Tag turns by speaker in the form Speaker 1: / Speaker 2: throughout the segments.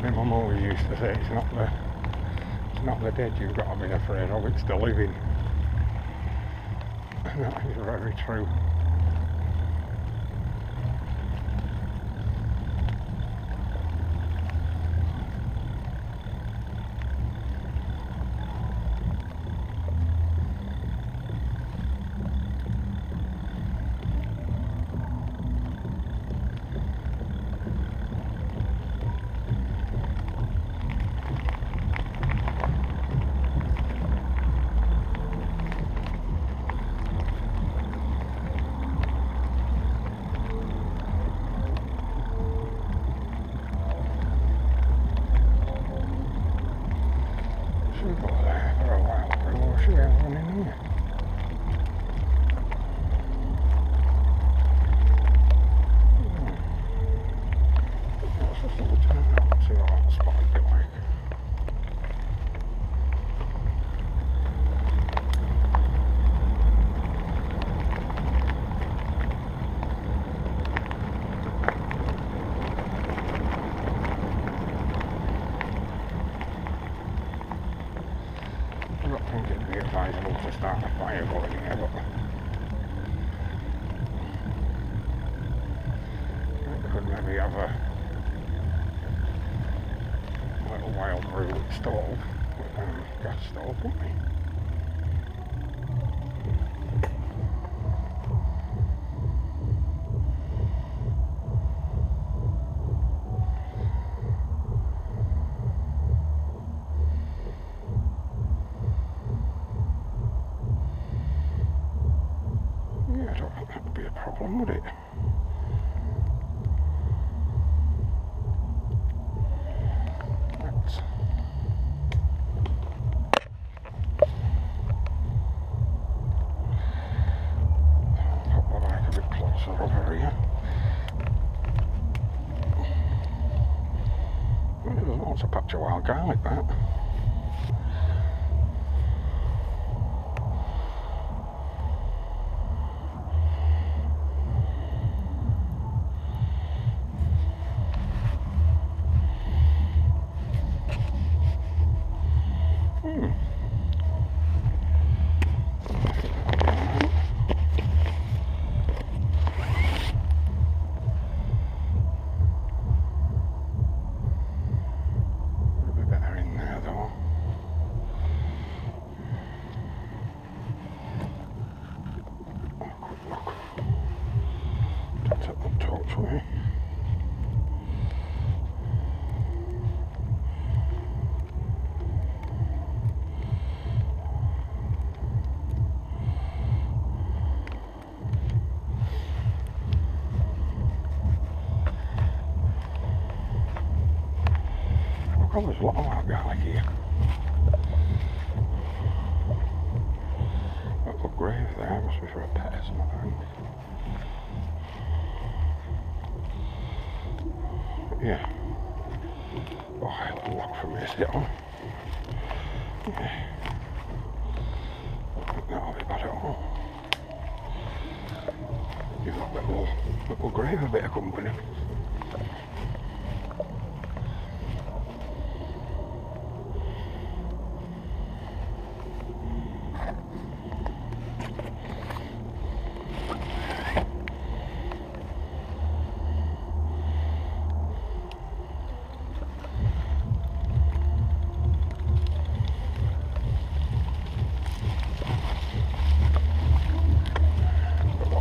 Speaker 1: My mum always used to say it's not the dead you've got to be afraid of, it's the living. And that is very true. Should go there for a while before she has one in here. Let's just have a turn around and see what that spot would be like. I don't think it'd be advisable to start a fire going here, but I could maybe have a little wild root stove, gas stove, wouldn't we? Yeah, I don't think that would be a problem, would it? Let's put the light a bit closer over here. There's lots of patch of wild garlic, that. Would be better in there though. Quick look. Take that torch with me. Oh, there's a lot of wild garlic here. That little grave there must be for a pet or something, I think. Yeah. Oh, a little log for me to sit on. Yeah. I think that'll be bad at all. Give that little grave a bit of company.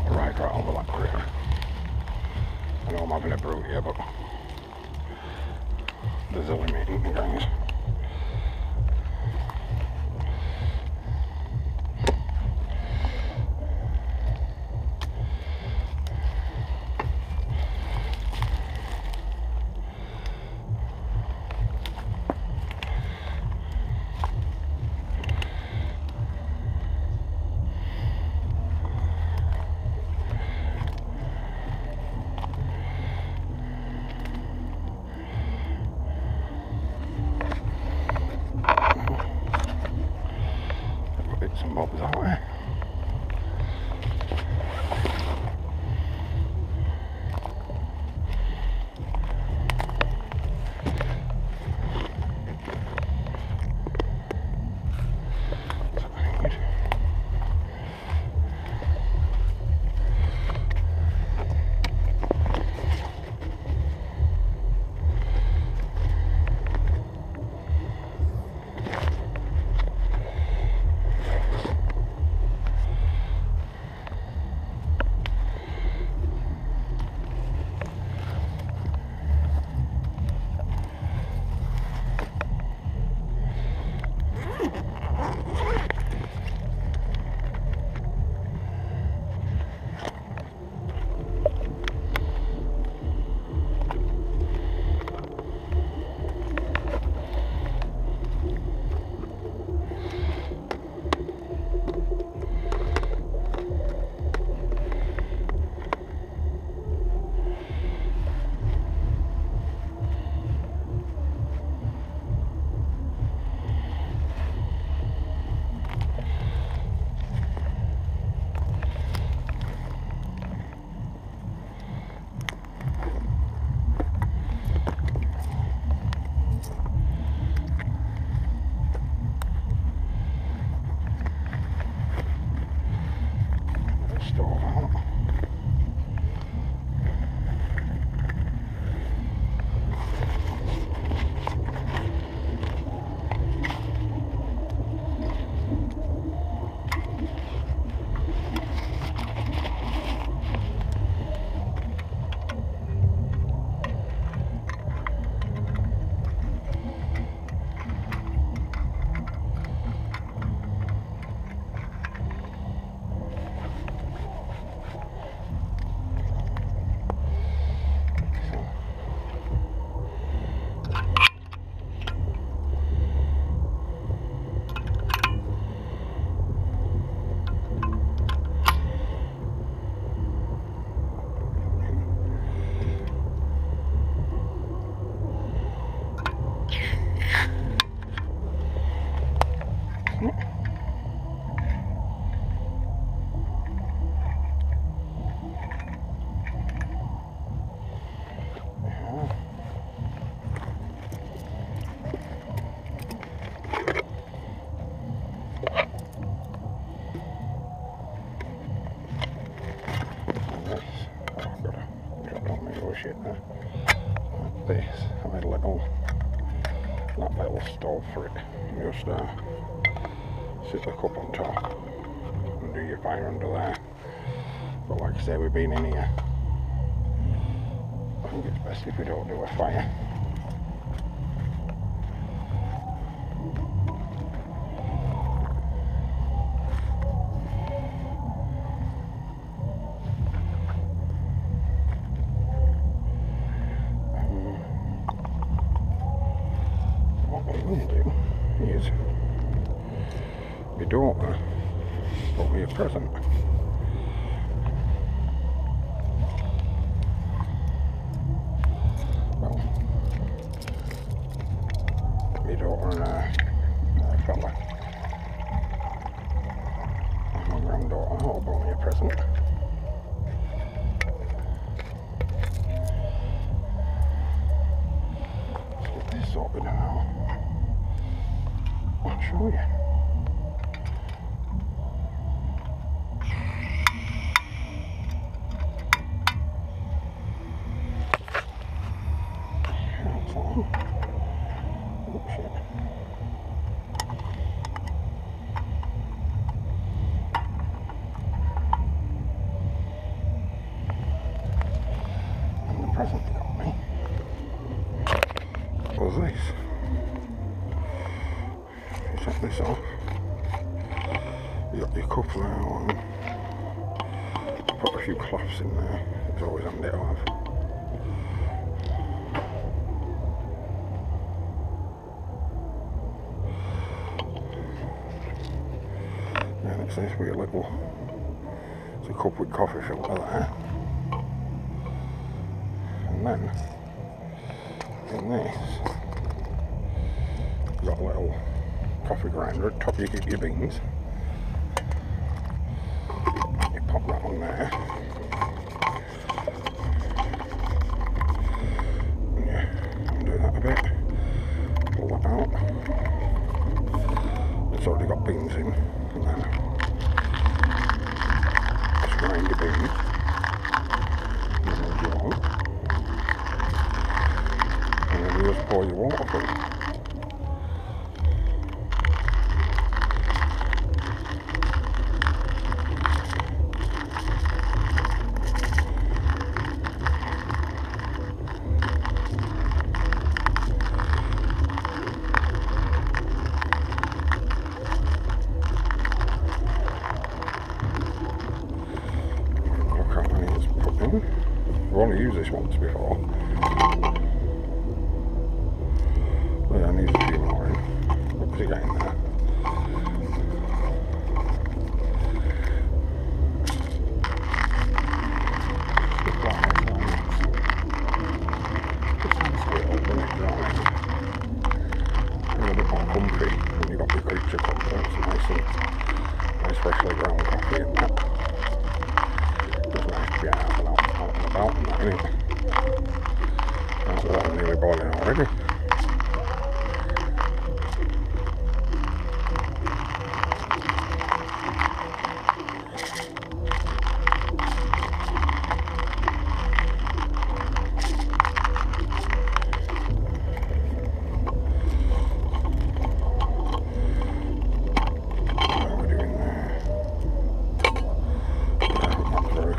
Speaker 1: Right over that creek. I know I'm having a brew here, but there's a limit in things. Bits and bobs that way. that little stove for it. You just sit the cup on top and do your fire under there. But like I say, we've been in here. I think it's best if we don't do a fire. What we will do is my daughter brought me a present. My daughter and a fella, and my granddaughter, all brought me a present. Let's get this sorted out. I'll show you. Present they got me was this. You take this off, you got your cup now and put a few cloths in there. It's always handy to have. And it's this weird little, it's a cup with coffee filter there. And then in this, you've got a little coffee grinder at the top. You keep your beans. You pop that on there. And you undo that a bit. Pull that out. It's already got beans in. And then just grind your beans. As you want. And then you just pour your water through. Look how many it's put in. I've only used this once before. Yeah, I need a few more in. What's he getting there? A little bit more comfy when you've got your creature comforts, nice freshly ground coffee in that. It's nice to be out and about and that, isn't it? That's the water nearly boiling already.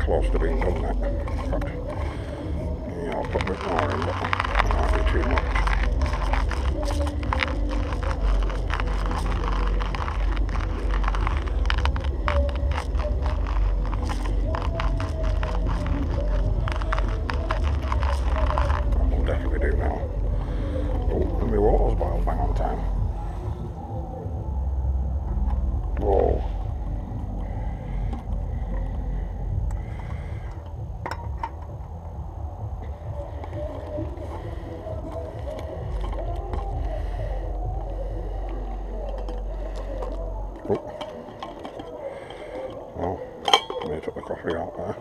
Speaker 1: Close to being done that. But, yeah, I'll put a bit more in, but it might be too much. That will definitely do now. Oh, and my water's boiled bang on time. Whoa. Oh, I need to took the coffee out there.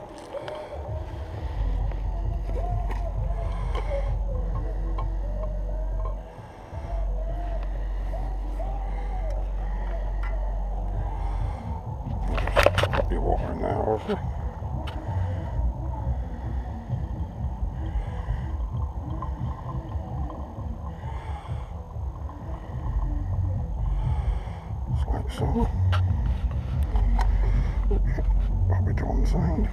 Speaker 1: Put your water in there, obviously. like so. Pop it to one side.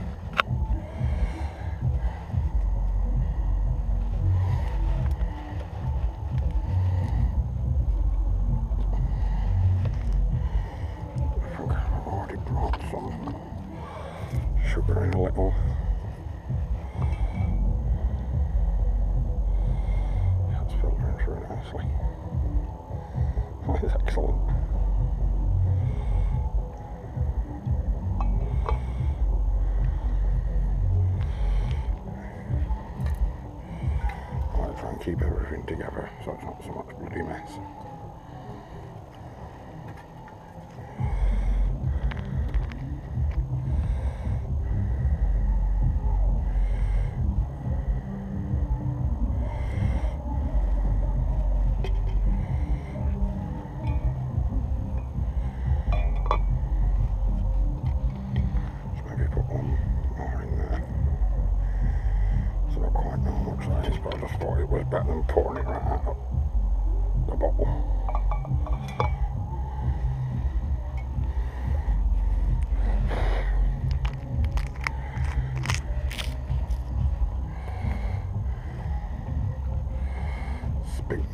Speaker 1: I think I've already brought some sugar in a little. That's filtering through nicely. That is excellent. I'll try and keep everything together so it's not so much bloody mess. But I just thought it was better than pouring it right out of the bottle. Spin.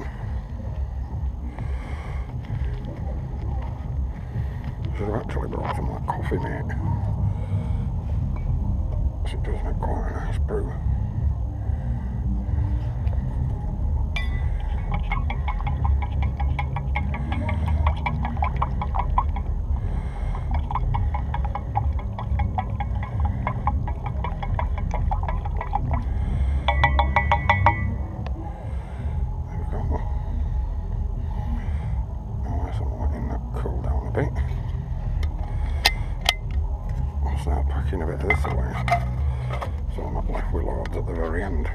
Speaker 1: Should have actually brought some like coffee, mate. It does make quite a nice brew. I'll start packing a bit of this away so I'm not left with loads at the very end.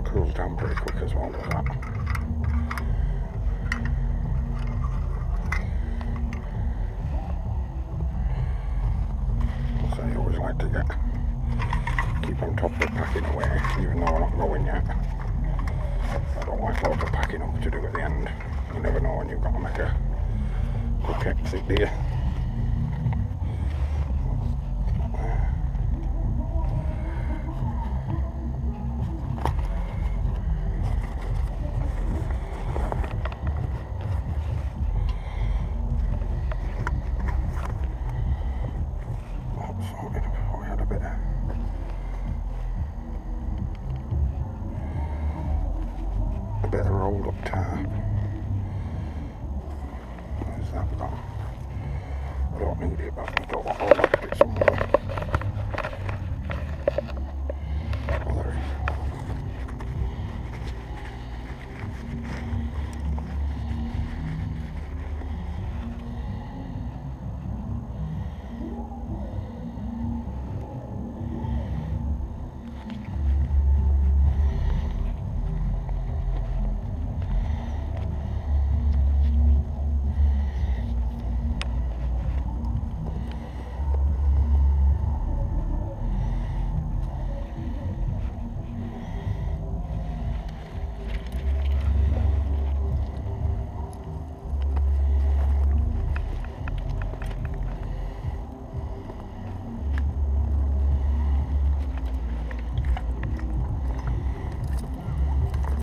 Speaker 1: Cools down pretty quick as well, does that? So you always like to keep on top of packing away, even though we're not going yet. I don't like loads of packing up to do at the end. You never know when you've got to make a quick exit, do you? Bit of rolled up tar. Where's that gone? I don't need it, but I thought,